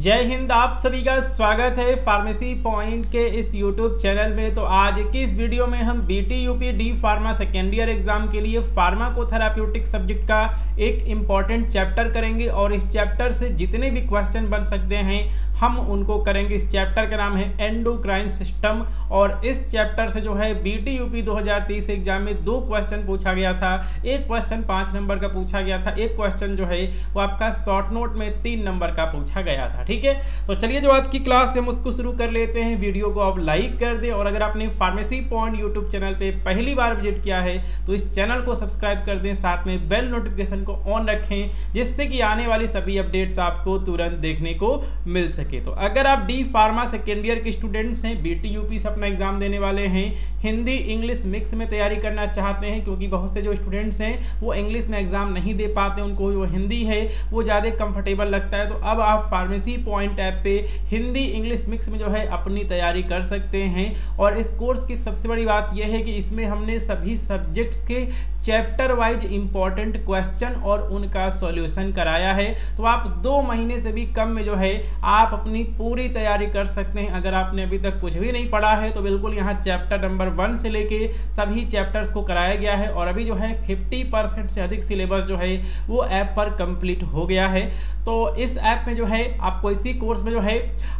जय हिंद। आप सभी का स्वागत है फार्मेसी पॉइंट के इस यूट्यूब चैनल में। तो आज की इस वीडियो में हम BT-UP D pharma second year exam के लिए फार्माकोथेराप्यूटिक सब्जेक्ट का एक इम्पॉर्टेंट चैप्टर करेंगे और इस चैप्टर से जितने भी क्वेश्चन बन सकते हैं हम उनको करेंगे। इस चैप्टर का नाम है एंडोक्राइन सिस्टम और इस चैप्टर से जो है बीटी-यूपी 2023 एग्जाम में 2 क्वेश्चन पूछा गया था। एक क्वेश्चन 5 नंबर का पूछा गया था, एक क्वेश्चन जो है वो आपका शॉर्ट नोट में 3 नंबर का पूछा गया था। ठीक है, तो चलिए जो आज की क्लास है हम उसको शुरू कर लेते हैं। वीडियो को आप लाइक कर दें और अगर आपने फार्मेसी पॉइंट यूट्यूब चैनल पे पहली बार विजिट किया है तो इस चैनल को सब्सक्राइब कर दें, साथ में बेल नोटिफिकेशन को ऑन रखें जिससे कि आने वाली सभी अपडेट्स आपको तुरंत देखने को मिल सके। तो अगर आप डी फार्मा सेकेंड ईयर के स्टूडेंट्स हैं, बीटी-यूपी से अपना एग्जाम देने वाले हैं, हिंदी इंग्लिश मिक्स में तैयारी करना चाहते हैं क्योंकि बहुत से जो स्टूडेंट्स हैं वो इंग्लिश में एग्जाम नहीं दे पाते, उनको जो हिंदी है वो ज़्यादा कंफर्टेबल लगता है, तो अब आप फार्मेसी पॉइंट ऐप पे हिंदी इंग्लिश मिक्स में जो है अपनी तैयारी कर सकते हैं। और इस कोर्स की सबसे बड़ी बात यह है कि इसमें हमने सभी सब्जेक्ट्स के चैप्टर वाइज इंपॉर्टेंट क्वेश्चन और उनका सॉल्यूशन कराया है। तो आप 2 महीने से भी कम में जो है आप अपनी पूरी तैयारी कर सकते हैं। अगर आपने अभी तक कुछ भी नहीं पढ़ा है तो बिल्कुल यहाँ चैप्टर नंबर 1 से लेके सभी चैप्टर्स को कराया गया है और अभी जो है 50% से अधिक सिलेबस जो है वो ऐप पर कंप्लीट हो गया है। तो इस ऐप में जो है आपको इसी कोर्स में जो है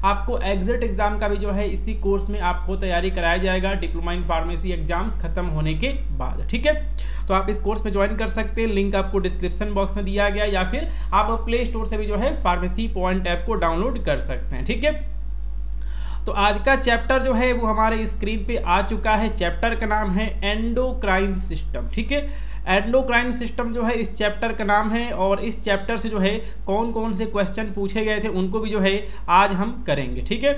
आपको एग्जिट एग्जाम का भी जो है इसी कोर्स में आपको तैयारी कराया जाएगा डिप्लोमा इन फार्मेसी एग्जाम्स खत्म होने के बाद। ठीक है, तो आप इस कोर्स में ज्वाइन कर सकते हैं, लिंक आपको डिस्क्रिप्शन बॉक्स में दिया गया या फिर आप प्ले स्टोर से भी जो है फार्मेसी पॉइंट ऐप को डाउनलोड कर सकते हैं। ठीक है, तो आज का चैप्टर जो है वो हमारे स्क्रीन पे आ चुका है। चैप्टर का नाम है एंडोक्राइन सिस्टम। ठीक है, एंडोक्राइन सिस्टम जो है इस चैप्टर का नाम है और इस चैप्टर से जो है कौन कौन से क्वेश्चन पूछे गए थे उनको भी जो है आज हम करेंगे। ठीक है,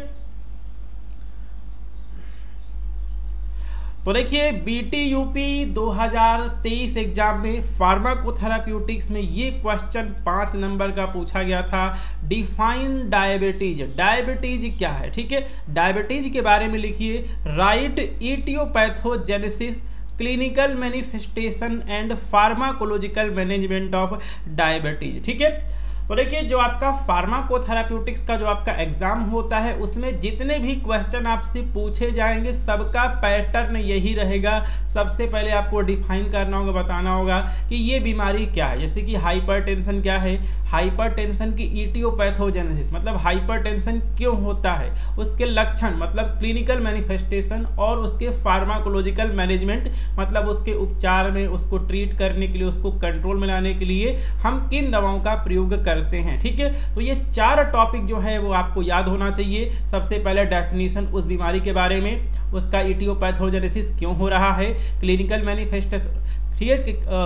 तो देखिए बीटी-यूपी 2023 एग्जाम में फार्माकोथेराप्यूटिक्स में ये क्वेश्चन 5 नंबर का पूछा गया था। Define diabetes. डायबिटीज क्या है? ठीक है, डायबिटीज के बारे में लिखिए। Right aetiopathogenesis, clinical manifestation and pharmacological management of diabetes. ठीक है, तो देखिए जो आपका फार्माकोथेराप्यूटिक्स का जो आपका एग्जाम होता है उसमें जितने भी क्वेश्चन आपसे पूछे जाएंगे सबका पैटर्न यही रहेगा। सबसे पहले आपको डिफाइन करना होगा, बताना होगा कि ये बीमारी क्या है। जैसे कि हाइपरटेंशन क्या है, हाइपरटेंशन की इटियोपैथोजेनेसिस मतलब हाइपरटेंशन क्यों होता है, उसके लक्षण मतलब क्लिनिकल मैनिफेस्टेशन और उसके फार्माकोलॉजिकल मैनेजमेंट मतलब उसके उपचार में, उसको ट्रीट करने के लिए, उसको कंट्रोल में लाने के लिए हम किन दवाओं का प्रयोग करते हैं। ठीक है, तो ये 4 टॉपिक जो है वो आपको याद होना चाहिए। सबसे पहले डेफिनेशन उस बीमारी के बारे में, उसका इटियोपैथोजेनेसिस क्यों हो रहा है, क्लिनिकल मैनिफेस्टेशन, ठीक है,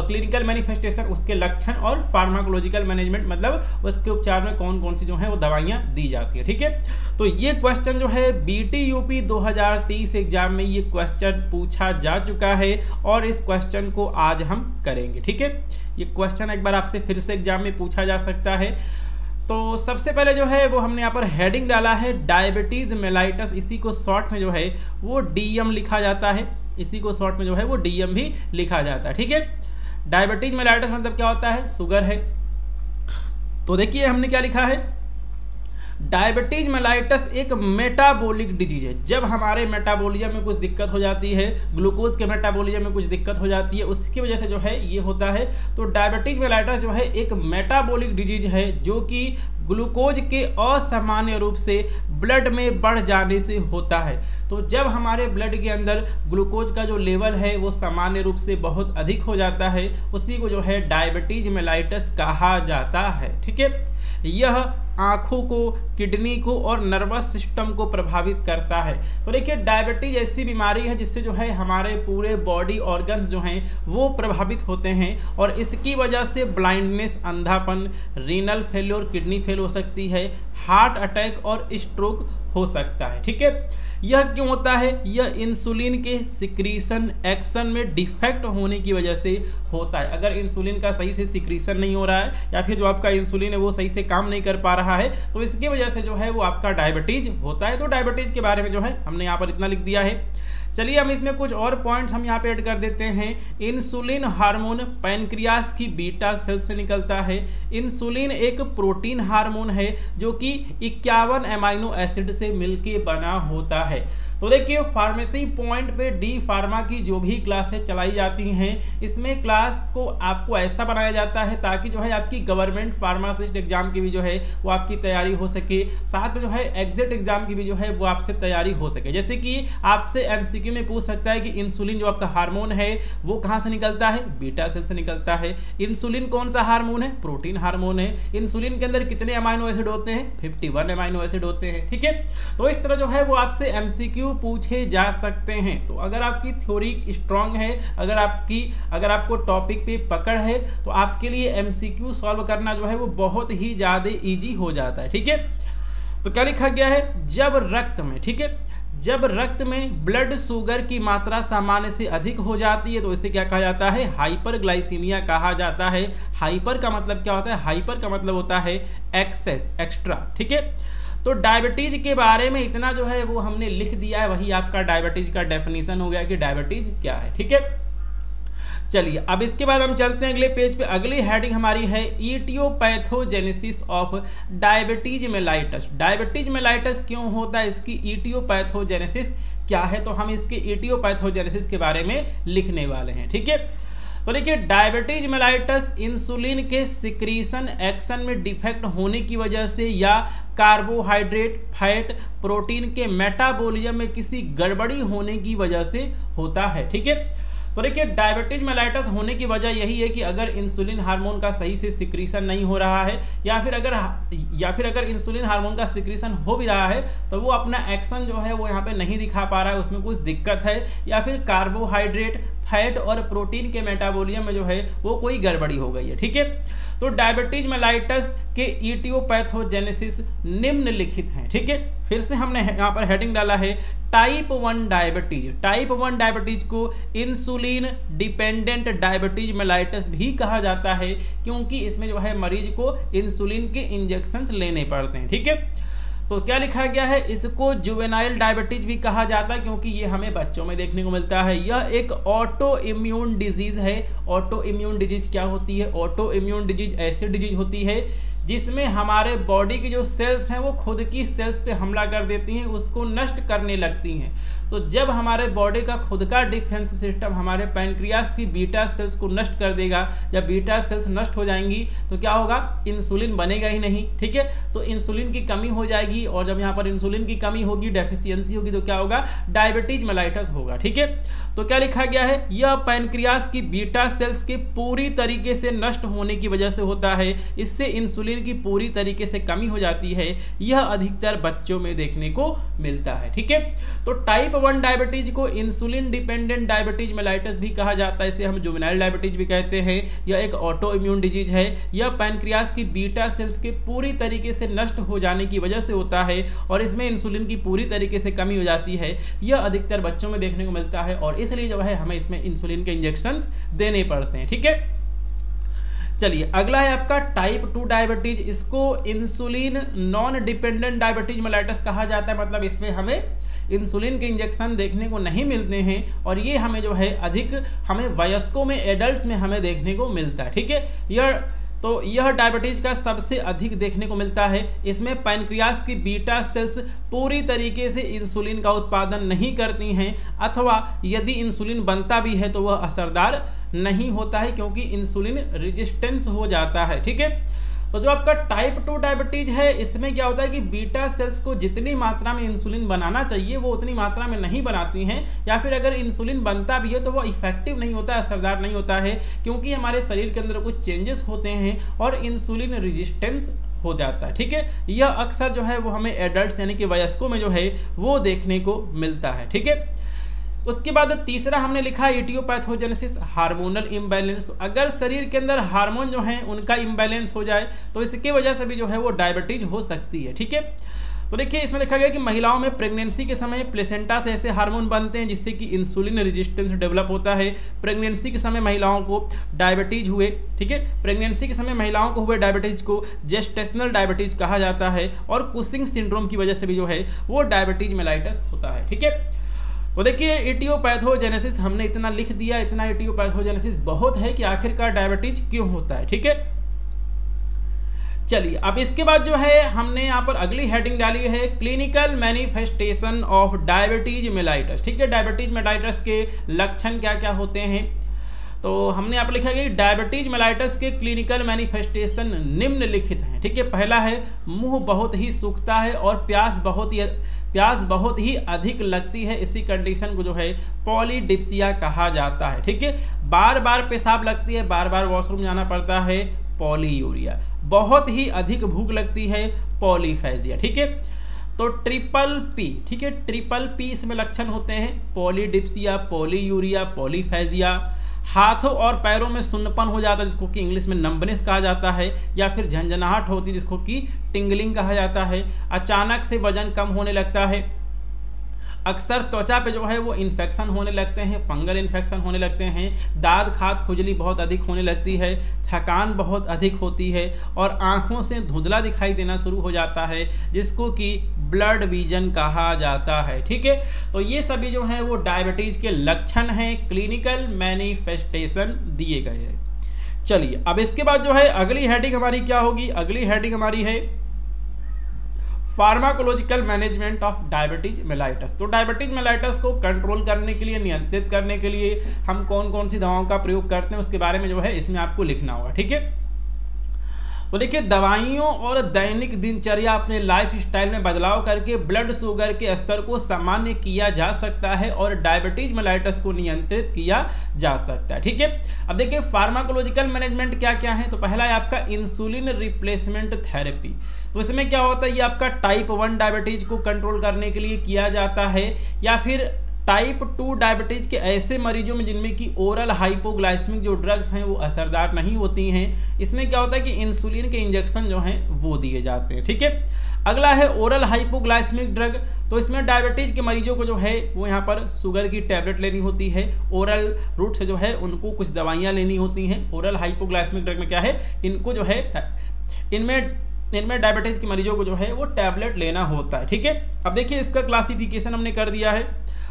क्लिनिकल मैनिफेस्टेशन उसके लक्षण और फार्माकोलॉजिकल मैनेजमेंट मतलब उसके उपचार में कौन कौन सी जो है वो दवाइयाँ दी जाती है। ठीक है, तो ये क्वेश्चन जो है बीटी-यूपी 2023 एग्जाम में ये क्वेश्चन पूछा जा चुका है और इस क्वेश्चन को आज हम करेंगे। ठीक है, ये क्वेश्चन एक बार आपसे फिर से एग्जाम में पूछा जा सकता है। तो सबसे पहले जो है वो हमने यहाँ पर हेडिंग डाला है डायबिटीज मेलाइटस, इसी को शॉर्ट में जो है वो डीएम लिखा जाता है, इसी को शॉर्ट में जो है वो डीएम भी लिखा जाता है। ठीक है, डायबिटीज मेलाइटस मतलब क्या होता है, शुगर है। तो देखिए हमने क्या लिखा है, डायबिटीज मेलाइटस एक मेटाबॉलिक डिजीज है। जब हमारे मेटाबॉलिज्म में कुछ दिक्कत हो जाती है, ग्लूकोज के मेटाबॉलिज्म में कुछ दिक्कत हो जाती है, उसकी वजह से जो है ये होता है। तो डायबिटीज मेलाइटस जो है एक मेटाबॉलिक डिजीज है जो कि ग्लूकोज के असामान्य रूप से ब्लड में बढ़ जाने से होता है। तो जब हमारे ब्लड के अंदर ग्लूकोज का जो लेवल है वो सामान्य रूप से बहुत अधिक हो जाता है, उसी को जो है डायबिटीज मेलाइटस कहा जाता है। ठीक है, यह आँखों को, किडनी को और नर्वस सिस्टम को प्रभावित करता है। तो देखिए डायबिटीज ऐसी बीमारी है जिससे जो है हमारे पूरे बॉडी ऑर्गन्स जो हैं वो प्रभावित होते हैं और इसकी वजह से ब्लाइंडनेस, अंधापन, रीनल फेल्योर, किडनी फेल हो सकती है, हार्ट अटैक और स्ट्रोक हो सकता है। ठीक है, यह क्यों होता है, यह इंसुलिन के सिक्रीशन एक्शन में डिफेक्ट होने की वजह से होता है। अगर इंसुलिन का सही से सिक्रीशन नहीं हो रहा है या फिर जो आपका इंसुलिन है वो सही से काम नहीं कर पा रहा है तो इसकी वजह से जो है वो आपका डायबिटीज होता है। तो डायबिटीज के बारे में जो है हमने यहाँ पर इतना लिख दिया है। चलिए हम इसमें कुछ और पॉइंट्स हम यहाँ पे ऐड कर देते हैं। इंसुलिन हार्मोन पैनक्रियास की बीटा सेल से निकलता है। इंसुलिन एक प्रोटीन हार्मोन है जो कि 51 अमीनो एसिड से मिलके बना होता है। तो देखिए फार्मेसी पॉइंट पे डी फार्मा की जो भी क्लासेस चलाई जाती हैं, इसमें क्लास को आपको ऐसा बनाया जाता है ताकि जो है आपकी गवर्नमेंट फार्मासिस्ट एग्जाम की भी जो है वो आपकी तैयारी हो सके, साथ में जो है एग्जिट एग्जाम की भी जो है वो आपसे तैयारी हो सके। जैसे कि आपसे एमसीक्यू में पूछ सकता है कि इंसुलिन जो आपका हार्मोन है वो कहाँ से निकलता है, बीटा सेल से निकलता है। इंसुलिन कौन सा हार्मोन है, प्रोटीन हार्मोन है। इंसुलिन के अंदर कितने अमाइनो एसिड होते हैं, 51 अमाइनो एसिड होते हैं। ठीक है, तो इस तरह जो है वो आपसे एमसीक्यू पूछे जा सकते हैं। तो अगर आपकी थ्योरी स्ट्रांग है, अगर आपको टॉपिक पे पकड़ है, तो आपके लिए एमसीक्यू सॉल्व करना जो है वो बहुत ही ज़्यादा इजी हो जाता है। ठीक है, तो क्या लिखा गया है, जब रक्त में, ठीक है, जब रक्त में ब्लड शुगर की मात्रा सामान्य से अधिक हो जाती है तो इसे क्या कहा जाता है, हाइपरग्लाइसीमिया कहा जाता है। हाइपर का मतलब क्या होता है, हाइपर का मतलब होता है एक्सेस, एक्स्ट्रा। ठीक है, तो डायबिटीज के बारे में इतना जो है वो हमने लिख दिया है, वही आपका डायबिटीज का डेफिनेशन हो गया कि डायबिटीज क्या है। ठीक है, चलिए अब इसके बाद हम चलते हैं अगले पेज पे। अगली हेडिंग हमारी है aetiopathogenesis of diabetes mellitus. Diabetes mellitus क्यों होता है, इसकी इटियोपैथोजेनेसिस क्या है, तो हम इसके इटियोपैथोजेनेसिस के बारे में लिखने वाले हैं। ठीक है, तो देखिए डायबिटीज मेलाइटस इंसुलिन के सिक्रीशन एक्शन में डिफेक्ट होने की वजह से या कार्बोहाइड्रेट, फैट, प्रोटीन के मेटाबॉलिज्म में किसी गड़बड़ी होने की वजह से होता है। ठीक है, तो देखिए डायबिटीज मेलाइटस होने की वजह यही है कि अगर इंसुलिन हार्मोन का सही से सिक्रीशन नहीं हो रहा है या फिर अगर इंसुलिन हार्मोन का सिक्रीशन हो भी रहा है तो वो अपना एक्शन जो है वो यहाँ पे नहीं दिखा पा रहा है, उसमें कुछ दिक्कत है, या फिर कार्बोहाइड्रेट, फैट और प्रोटीन के मेटाबॉलिज्म में जो है वो कोई गड़बड़ी हो गई है। ठीक है, तो डायबिटीज मेलाइटस के इटियोपैथोजेनेसिस निम्नलिखित हैं। ठीक है, फिर से हमने यहाँ पर हेडिंग डाला है टाइप 1 डायबिटीज। टाइप 1 डायबिटीज को इंसुलिन डिपेंडेंट डायबिटीज मेलाइटस भी कहा जाता है क्योंकि इसमें जो है मरीज को इंसुलिन के इंजेक्शन लेने पड़ते हैं। ठीक है, तो क्या लिखा गया है, इसको जुवेनाइल डायबिटीज भी कहा जाता है क्योंकि ये हमें बच्चों में देखने को मिलता है। यह एक ऑटो इम्यून डिजीज है। ऑटो इम्यून डिजीज क्या होती है, ऑटो इम्यून डिजीज ऐसी डिजीज होती है जिसमें हमारे बॉडी की जो सेल्स हैं वो खुद की सेल्स पे हमला कर देती हैं, उसको नष्ट करने लगती हैं। तो जब हमारे बॉडी का खुद का डिफेंस सिस्टम हमारे पैनक्रियास की बीटा सेल्स को नष्ट कर देगा, जब बीटा सेल्स नष्ट हो जाएंगी तो क्या होगा, इंसुलिन बनेगा ही नहीं। ठीक है, तो इंसुलिन की कमी हो जाएगी और जब यहाँ पर इंसुलिन की कमी होगी, डेफिशिएंसी होगी, तो क्या होगा, डायबिटीज मेलाइटस होगा। ठीक है, तो क्या लिखा गया है, यह पैनक्रियास की बीटा सेल्स के पूरी तरीके से नष्ट होने की वजह से होता है। इससे इंसुलिन की पूरी तरीके से कमी हो जाती है। यह अधिकतर बच्चों में देखने को मिलता है। ठीक है, तो टाइप 1 डायबिटीज को इंसुलिन डिपेंडेंट डायबिटीज मेलाइटस भी कहा जाता है, इसे हम जुवेनाइल डायबिटीज भी कहते हैं। यह एक ऑटो इम्यून डिजीज है। यह पैनक्रियास की बीटा सेल्स के पूरी तरीके से नष्ट हो जाने की वजह से होता है और इसमें इंसुलिन की पूरी तरीके से कमी हो जाती है। यह अधिकतर बच्चों में देखने को मिलता है और इसलिए जो है हमें इसमें इंसुलिन के इंजेक्शंस देने पड़ते हैं। ठीक है, चलिए अगला है आपका टाइप 2 डायबिटीज। इसको insulin non dependent diabetes mellitus कहा जाता है, मतलब इसमें हमें इंसुलिन के इंजेक्शन देखने को नहीं मिलते हैं और ये हमें जो है अधिक हमें वयस्कों में, एडल्ट्स में हमें देखने को मिलता है। ठीक है, यह डायबिटीज का सबसे अधिक देखने को मिलता है। इसमें पैनक्रियास की बीटा सेल्स पूरी तरीके से इंसुलिन का उत्पादन नहीं करती हैं अथवा यदि इंसुलिन बनता भी है तो वह असरदार नहीं होता है क्योंकि इंसुलिन रेजिस्टेंस हो जाता है। ठीक है, तो जो आपका टाइप 2 डायबिटीज है इसमें क्या होता है कि बीटा सेल्स को जितनी मात्रा में इंसुलिन बनाना चाहिए वो उतनी मात्रा में नहीं बनाती हैं, या फिर अगर इंसुलिन बनता भी है तो वो इफेक्टिव नहीं होता है, असरदार नहीं होता है क्योंकि हमारे शरीर के अंदर कुछ चेंजेस होते हैं और इंसुलिन रेजिस्टेंस हो जाता है। ठीक है, यह अक्सर जो है वो हमें एडल्ट्स यानी कि वयस्कों में जो है वो देखने को मिलता है। ठीक है, उसके बाद तीसरा हमने लिखा इटियोपैथोजेनेसिस हार्मोनल इम्बैलेंस। तो अगर शरीर के अंदर हार्मोन जो है उनका इम्बैलेंस हो जाए तो इसकी वजह से भी जो है वो डायबिटीज हो सकती है। ठीक है, तो देखिए इसमें लिखा गया कि महिलाओं में प्रेगनेंसी के समय प्लेसेंटा से ऐसे हार्मोन बनते हैं जिससे कि इंसुलिन रेजिस्टेंस डेवलप होता है। प्रेगनेंसी के समय महिलाओं को डायबिटीज हुए, ठीक है, प्रेगनेंसी के समय महिलाओं को हुए डायबिटीज को जेस्टेशनल डायबिटीज कहा जाता है और कुशिंग सिंड्रोम की वजह से भी जो है वो डायबिटीज मेलाइटस होता है। ठीक है, तो देखिए एटियोपैथोजेनेसिस हमने इतना लिख दिया, इतना एटियोपैथोजेनेसिस बहुत है कि आखिरकार डायबिटीज क्यों होता है। ठीक है, चलिए अब इसके बाद जो है हमने यहाँ पर अगली हेडिंग डाली है clinical manifestation of diabetes mellitus. ठीक है, डायबिटीज मेलाइटस के लक्षण क्या क्या होते हैं, तो हमने यहाँ पर लिखा है कि डायबिटीज मेलाइटस के क्लिनिकल मैनिफेस्टेशन निम्नलिखित हैं। ठीक है, पहला है मुंह बहुत ही सूखता है और प्यास बहुत ही अधिक लगती है। इसी कंडीशन को जो है पॉलीडिप्सिया कहा जाता है। ठीक है, बार बार पेशाब लगती है, बार बार वॉशरूम जाना पड़ता है, पॉलीयूरिया। बहुत ही अधिक भूख लगती है, पॉलीफेजिया। ठीक है, तो ट्रिपल पी, ठीक है, ट्रिपल पी इसमें लक्षण होते हैं, पॉलीडिप्सिया, पॉलीयूरिया, पॉलीफेजिया। हाथों और पैरों में सुन्नपन हो जाता है जिसको कि इंग्लिश में नंबनेस कहा जाता है, या फिर झंझनाहट होती है जिसको कि टिंगलिंग कहा जाता है। अचानक से वजन कम होने लगता है। अक्सर त्वचा पे जो है वो इन्फेक्शन होने लगते हैं, फंगल इन्फेक्शन होने लगते हैं। दाद खाद खुजली बहुत अधिक होने लगती है, थकान बहुत अधिक होती है और आँखों से धुंधला दिखाई देना शुरू हो जाता है जिसको कि ब्लड विजन कहा जाता है। ठीक है, तो ये सभी जो है वो डायबिटीज के लक्षण हैं, क्लिनिकल मैनिफेस्टेशन दिए गए हैं। चलिए अब इसके बाद जो है अगली हेडिंग हमारी क्या होगी, अगली हेडिंग हमारी है pharmacological management of diabetes mellitus. तो डायबिटीज मेलाइटस को कंट्रोल करने के लिए, नियंत्रित करने के लिए हम कौन कौन सी दवाओं का प्रयोग करते हैं उसके बारे में जो है इसमें आपको लिखना होगा। ठीक है, तो देखिए दवाइयों और दैनिक दिनचर्या अपने लाइफ स्टाइल में बदलाव करके ब्लड शुगर के स्तर को सामान्य किया जा सकता है और डायबिटीज मेलाइटस को नियंत्रित किया जा सकता है। ठीक है, अब देखिए फार्माकोलॉजिकल मैनेजमेंट क्या क्या है, तो पहला है आपका इंसुलिन रिप्लेसमेंट थेरेपी। तो इसमें क्या होता है, ये आपका टाइप 1 डायबिटीज को कंट्रोल करने के लिए किया जाता है, या फिर टाइप 2 डायबिटीज के ऐसे मरीजों में जिनमें कि ओरल हाइपोग्लाइसेमिक जो ड्रग्स हैं वो असरदार नहीं होती हैं। इसमें क्या होता है कि इंसुलिन के इंजेक्शन जो हैं वो दिए जाते हैं। ठीक है, अगला है ओरल हाइपोग्लाइसेमिक ड्रग। तो इसमें डायबिटीज के मरीजों को जो है वो यहाँ पर शुगर की टैबलेट लेनी होती है, ओरल रूट से जो है उनको कुछ दवाइयाँ लेनी होती हैं। ओरल हाइपोग्लाइसेमिक ड्रग में क्या है, इनको जो है इनमें डायबिटीज के मरीजों को जो है वो टैबलेट लेना होता है। ठीक है, अब देखिए इसका क्लासिफिकेशन हमने कर दिया है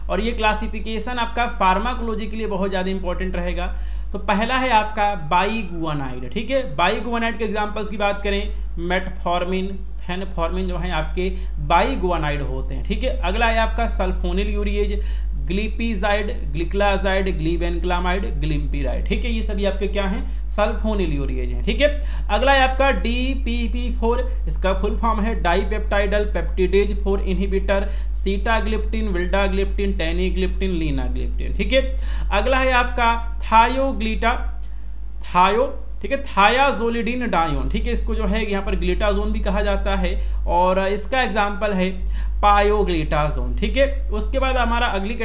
और ये क्लासिफिकेशन आपका फार्माकोलॉजी के लिए बहुत ज़्यादा इंपॉर्टेंट रहेगा। तो पहला है आपका बाईगुआनाइड। ठीक है, बाईगुआनाइड के एग्जांपल्स की बात करें, मेटफॉर्मिन, फेनफॉर्मिन जो है आपके बाईगुआनाइड होते हैं। ठीक है, अगला है आपका सल्फोनिल यूरिएज, ग्लिपिजाइड, ग्लिक्लाजाइड, ग्लीबेनक्लामाइड, ग्लिम्पिराइड। ठीक है, ये सभी आपके क्या हैं, सल्फोनिल यूरिएज हैं। ठीक है, अगला है आपका DPP4, इसका फुल फॉर्म है dipeptidyl peptidase 4 inhibitor, sitagliptin, vildagliptin, teneligliptin, linagliptin. ठीक है, अगला है आपका ठीक है, थायाजोलिडिन डायोन। ठीक है, इसको जो है यहाँ पर ग्लिटाजोन भी कहा जाता है और इसका एग्जाम्पल है पायोग्लिटाजोन। ठीक है, उसके बाद हमारा अगली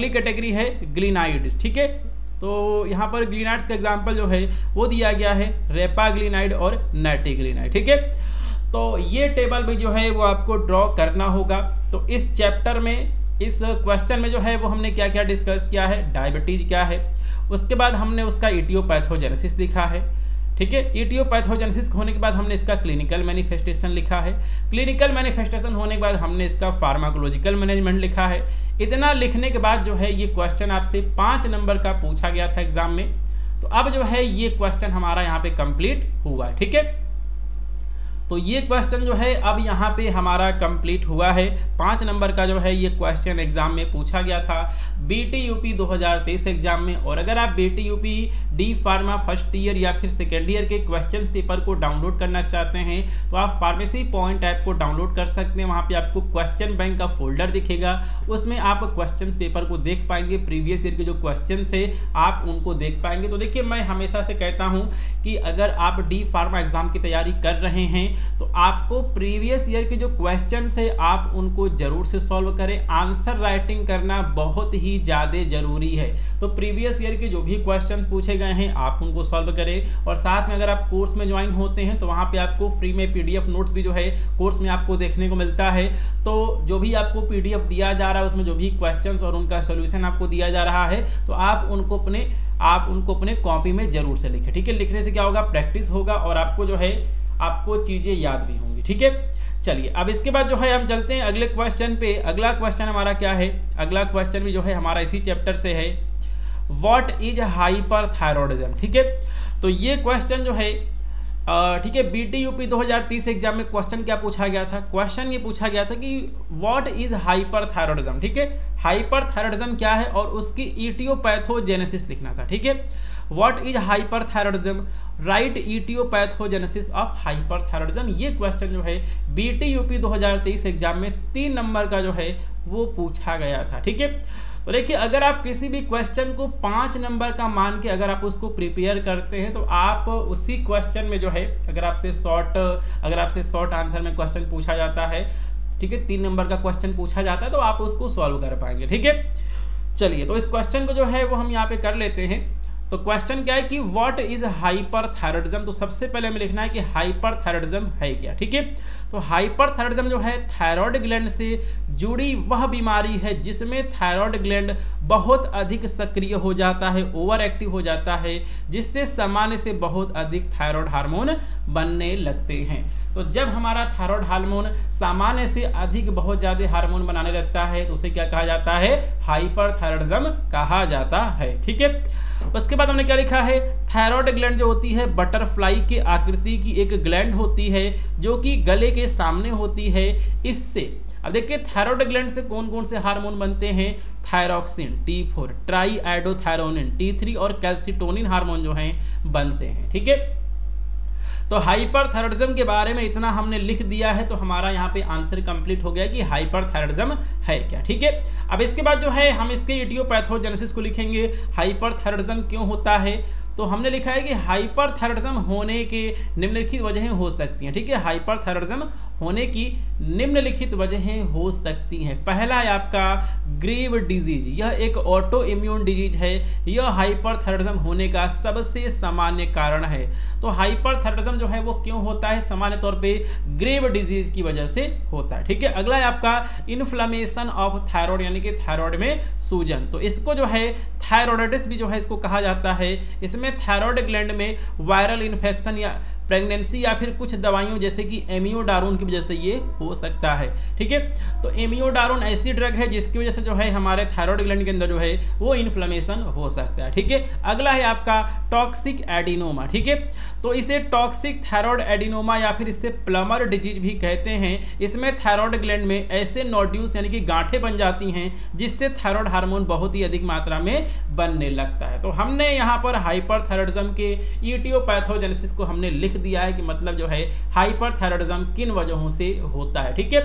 कैटेगरी है ग्लिनाइड। ठीक है, तो यहाँ पर ग्लिनाइड्स का एग्जाम्पल जो है वो दिया गया है रेपाग्लिनाइड और नाइट्रिग्लिनाइड। ठीक है, तो ये टेबल भी जो है वो आपको ड्रॉ करना होगा। तो इस चैप्टर में, इस क्वेश्चन में जो है वो हमने क्या क्या डिस्कस किया है, डायबिटीज क्या है, उसके बाद हमने उसका एटियोपैथोजेनेसिस लिखा है। ठीक है, एटियोपैथोजेनेसिस होने के बाद हमने इसका क्लिनिकल मैनिफेस्टेशन लिखा है। क्लिनिकल मैनिफेस्टेशन होने के बाद हमने इसका फार्माकोलॉजिकल मैनेजमेंट लिखा है। इतना लिखने के बाद जो है ये क्वेश्चन आपसे 5 नंबर का पूछा गया था एग्जाम में। तो अब जो है ये क्वेश्चन हमारा यहाँ पे कंप्लीट हुआ है। ठीक है, तो ये क्वेश्चन जो है अब यहाँ पे हमारा कंप्लीट हुआ है। 5 नंबर का जो है ये क्वेश्चन एग्जाम में पूछा गया था BTUP 2023 एग्जाम में। और अगर आप BTUP D pharma first year या फिर सेकेंड ईयर के क्वेश्चंस पेपर को डाउनलोड करना चाहते हैं तो आप फार्मेसी पॉइंट ऐप को डाउनलोड कर सकते हैं। वहाँ पे आपको क्वेश्चन बैंक का फोल्डर दिखेगा, उसमें आप क्वेश्चन पेपर को देख पाएंगे। प्रीवियस ईयर के जो क्वेश्चन है आप उनको देख पाएंगे। तो देखिए, मैं हमेशा से कहता हूँ कि अगर आप डी फार्मा एग्जाम की तैयारी कर रहे हैं तो आपको प्रीवियस ईयर के जो क्वेश्चन है आप उनको जरूर से सॉल्व करें। आंसर राइटिंग करना बहुत ही ज़्यादा जरूरी है। तो प्रीवियस ईयर के जो भी क्वेश्चन पूछे गए हैं आप उनको सॉल्व करें। और साथ में अगर आप कोर्स में ज्वाइन होते हैं तो वहाँ पे आपको फ्री में PDF नोट्स भी जो है कोर्स में आपको देखने को मिलता है। तो जो भी आपको PDF दिया जा रहा है उसमें जो भी क्वेश्चन और उनका सोल्यूशन आपको दिया जा रहा है तो आप उनको अपने कॉपी में जरूर से लिखें। ठीक है, लिखने से क्या होगा, प्रैक्टिस होगा और आपको जो है आपको चीज़ें याद भी होंगी। ठीक है, चलिए अब इसके बाद जो है हम चलते हैं अगले क्वेश्चन पे। अगला क्वेश्चन हमारा क्या है, अगला क्वेश्चन भी जो है हमारा इसी चैप्टर से है, व्हाट इज हाइपरथायरॉयडिज्म। ठीक है, तो ये क्वेश्चन जो है ठीक है बीटी यूपी 2030 एग्जाम में क्वेश्चन क्या पूछा गया था, क्वेश्चन ये पूछा गया था कि व्हाट इज हाइपरथायरॉयडिज्म। ठीक है, हाइपरथायरॉयडिज्म क्या है और उसकी इटियोपैथोजेनेसिस लिखना था। ठीक है, what is hyperthyroidism, right aetiopathogenesis of hyperthyroidism. ये क्वेश्चन जो है बीटी यूपी 2023 एग्जाम में 3 नंबर का जो है वो पूछा गया था। ठीक है, तो देखिए अगर आप किसी भी क्वेश्चन को 5 नंबर का मान के अगर आप उसको प्रिपेयर करते हैं तो आप उसी क्वेश्चन में जो है अगर आपसे शॉर्ट आंसर में क्वेश्चन पूछा जाता है, ठीक है 3 नंबर का क्वेश्चन पूछा जाता है तो आप उसको सॉल्व कर पाएंगे। ठीक है, चलिए तो इस क्वेश्चन को जो है वो हम यहाँ पे कर लेते हैं। तो क्वेश्चन क्या है कि व्हाट इज हाइपरथायरॉयडिज्म। तो सबसे पहले हमें लिखना है कि हाइपरथायरॉयडिज्म है क्या। ठीक है, तो हाइपरथायरॉयडिज्म जो है थायराइड ग्लैंड से जुड़ी वह बीमारी है जिसमें थायराइड ग्लैंड बहुत अधिक सक्रिय हो जाता है, ओवर एक्टिव हो जाता है, जिससे सामान्य से बहुत अधिक थायराइड हार्मोन बनने लगते हैं। तो जब हमारा थायराइड हार्मोन सामान्य से अधिक बहुत ज़्यादा हार्मोन बनाने लगता है तो उसे क्या कहा जाता है, हाइपरथायरॉयडिज्म कहा जाता है। ठीक है, उसके बाद हमने क्या लिखा है, थायराइड ग्लैंड जो होती है बटरफ्लाई के आकृति की एक ग्लैंड होती है जो कि गले के सामने होती है। इससे अब देखिए थायराइड ग्लैंड से कौन कौन से हार्मोन बनते हैं, thyroxine, T4, try iodothyronine, T3 और कैल्सिटोनिन हार्मोन जो हैं बनते हैं। ठीक है, तो हाइपरथायरॉयडिज्म के बारे में इतना हमने लिख दिया है तो हमारा यहाँ पे आंसर कंप्लीट हो गया कि हाइपरथायरॉयडिज्म है क्या। ठीक है, अब इसके बाद जो है हम इसके इटियोपैथोजेनेसिस को लिखेंगे, हाइपरथायरॉयडिज्म क्यों होता है। तो हमने लिखा है कि हाइपरथायरॉयडिज्म होने के निम्नलिखित वजहें हो सकती हैं। ठीक है, हाइपरथायरॉयडिज्म होने की निम्नलिखित वजहें हो सकती हैं। पहला है आपका ग्रेव डिजीज, यह एक ऑटो इम्यून डिजीज है, यह हाइपरथायरॉयडिज्म होने का सबसे सामान्य कारण है। तो हाइपरथायरॉयडिज्म जो है वो क्यों होता है, सामान्य तौर पे ग्रेव डिजीज की वजह से होता है। ठीक है, अगला है आपका इन्फ्लेमेशन ऑफ थायराइड यानी कि थायराइड में सूजन। तो इसको जो है थायराइडाइटिस भी जो है इसको कहा जाता है। इसमें थायराइड ग्लैंड में वायरल इन्फेक्शन या प्रेगनेंसी या फिर कुछ दवाइयों जैसे कि एमियोडारोन की वजह से ये हो सकता है। ठीक है, तो एमियोडारोन ऐसी ड्रग है जिसकी वजह से जो है हमारे थायराइड ग्लैंड के अंदर जो है वो इन्फ्लेमेशन हो सकता है। ठीक है, अगला है आपका टॉक्सिक एडिनोमा। ठीक है, तो इसे टॉक्सिक थायराइड एडिनोमा या फिर इसे प्लमर डिजीज भी कहते हैं। इसमें थायराइड ग्लैंड में ऐसे नोड्यूल्स यानी कि गांठें बन जाती हैं जिससे थायराइड हार्मोन बहुत ही अधिक मात्रा में बनने लगता है। तो हमने यहाँ पर हाइपरथायरॉयडिज्म के इटियोपैथोजेनेसिस को हमने लिख दिया है कि मतलब जो है हाइपरथायरॉयडिज्म किन वजहों से होता है। ठीक है,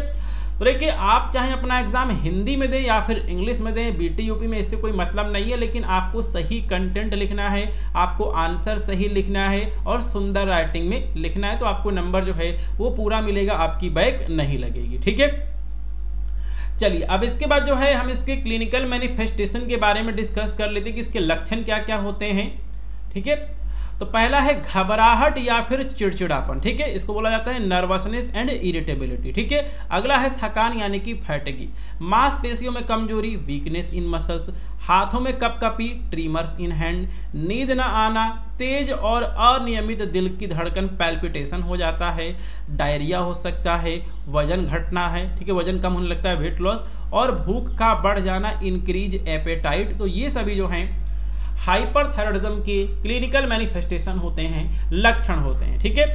तो देखिए आप चाहे अपना एग्जाम हिंदी में दें या फिर इंग्लिश में दें, बीटी यूपी में इससे कोई मतलब नहीं है, लेकिन आपको सही कंटेंट लिखना है, आपको आंसर सही लिखना है और सुंदर राइटिंग में लिखना है, तो आपको नंबर जो है वो पूरा मिलेगा, आपकी बैक नहीं लगेगी। ठीक है, चलिए अब इसके बाद जो है हम इसके क्लिनिकल मैनिफेस्टेशन के बारे में डिस्कस कर लेते हैं कि इसके लक्षण क्या क्या होते हैं। ठीक है, तो पहला है घबराहट या फिर चिड़चिड़ापन। ठीक है, इसको बोला जाता है नर्वसनेस एंड इरिटेबिलिटी। ठीक है, अगला है थकान यानी कि फैटिगी, मांसपेशियों में कमजोरी, वीकनेस इन मसल्स, हाथों में कपकपी, ट्रीमर्स इन हैंड, नींद न आना, तेज और अनियमित दिल की धड़कन पैल्पिटेशन हो जाता है, डायरिया हो सकता है, वजन घटना है, ठीक है वजन कम होने लगता है, वेट लॉस, और भूख का बढ़ जाना, इंक्रीज एपेटाइट। तो ये सभी जो हैं हाइपरथायरॉयडिज्म के क्लिनिकल मैनिफेस्टेशन होते हैं, लक्षण होते हैं। ठीक है,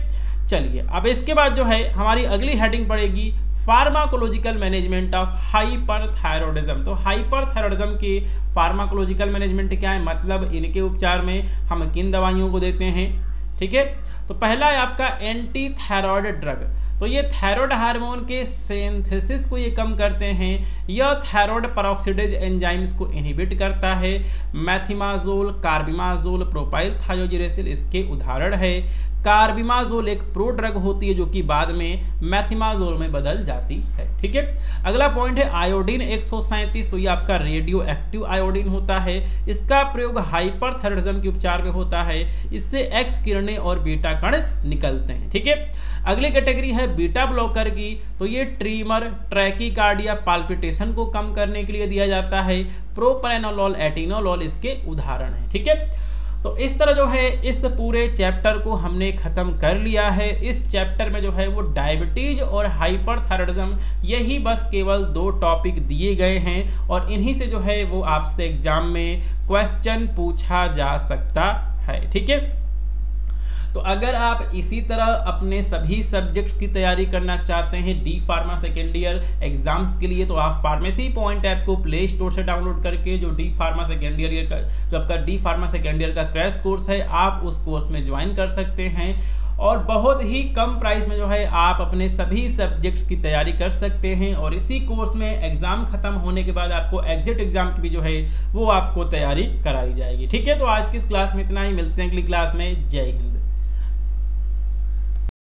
चलिए अब इसके बाद जो है हमारी अगली हेडिंग पड़ेगी फार्माकोलॉजिकल मैनेजमेंट ऑफ हाइपरथायरॉयडिज्म। तो हाइपरथायरॉयडिज्म के फार्माकोलॉजिकल मैनेजमेंट क्या है, मतलब इनके उपचार में हम किन दवाइयों को देते हैं। ठीक है, तो पहला है आपका एंटी थायराइड ड्रग। तो ये थायराइड हार्मोन के सिंथेसिस को ये कम करते हैं, यह थायराइड पेरोक्सिडेज एंजाइम्स को इनहिबिट करता है। मैथिमाजोल, कार्बिमाजोल, प्रोपाइल थायोजिरेसिल इसके उदाहरण है। कार्बिमाजोल एक प्रो ड्रग होती है जो कि बाद में मैथिमाजोल में बदल जाती है। ठीक है, अगला पॉइंट है आयोडीन 137। तो ये आपका रेडियो एक्टिव आयोडीन होता है, इसका प्रयोग हाइपरथायरॉयडिज्म के उपचार में होता है, इससे एक्स किरणें और बीटा कण निकलते हैं। ठीक है, अगली कैटेगरी है बीटा ब्लॉकर की। तो ये ट्रीमर, ट्रैकीकार्डिया, पाल्पिटेशन को कम करने के लिए दिया जाता है। प्रोप्रेनोलॉल, एटिनोलॉल इसके उदाहरण हैं। ठीक है, तो इस तरह जो है इस पूरे चैप्टर को हमने ख़त्म कर लिया है। इस चैप्टर में जो है वो डायबिटीज और हाइपरथायराइडिज्म यही बस केवल 2 टॉपिक दिए गए हैं और इन्हीं से जो है वो आपसे एग्जाम में क्वेश्चन पूछा जा सकता है। ठीक है, तो अगर आप इसी तरह अपने सभी सब्जेक्ट्स की तैयारी करना चाहते हैं D pharma second year exams के लिए, तो आप फार्मेसी पॉइंट ऐप को प्ले स्टोर से डाउनलोड करके जो डी फार्मा सेकेंड ईयर का जो आपका डी फार्मा सेकेंड ईयर का क्रैश कोर्स है आप उस कोर्स में ज्वाइन कर सकते हैं और बहुत ही कम प्राइस में जो है आप अपने सभी सब्जेक्ट्स की तैयारी कर सकते हैं और इसी कोर्स में एग्ज़ाम ख़त्म होने के बाद आपको एग्जिट एग्ज़ाम की भी जो है वो आपको तैयारी कराई जाएगी। ठीक है, तो आज की इस क्लास में इतना ही, मिलते हैं अगली क्लास में। जय हिंद।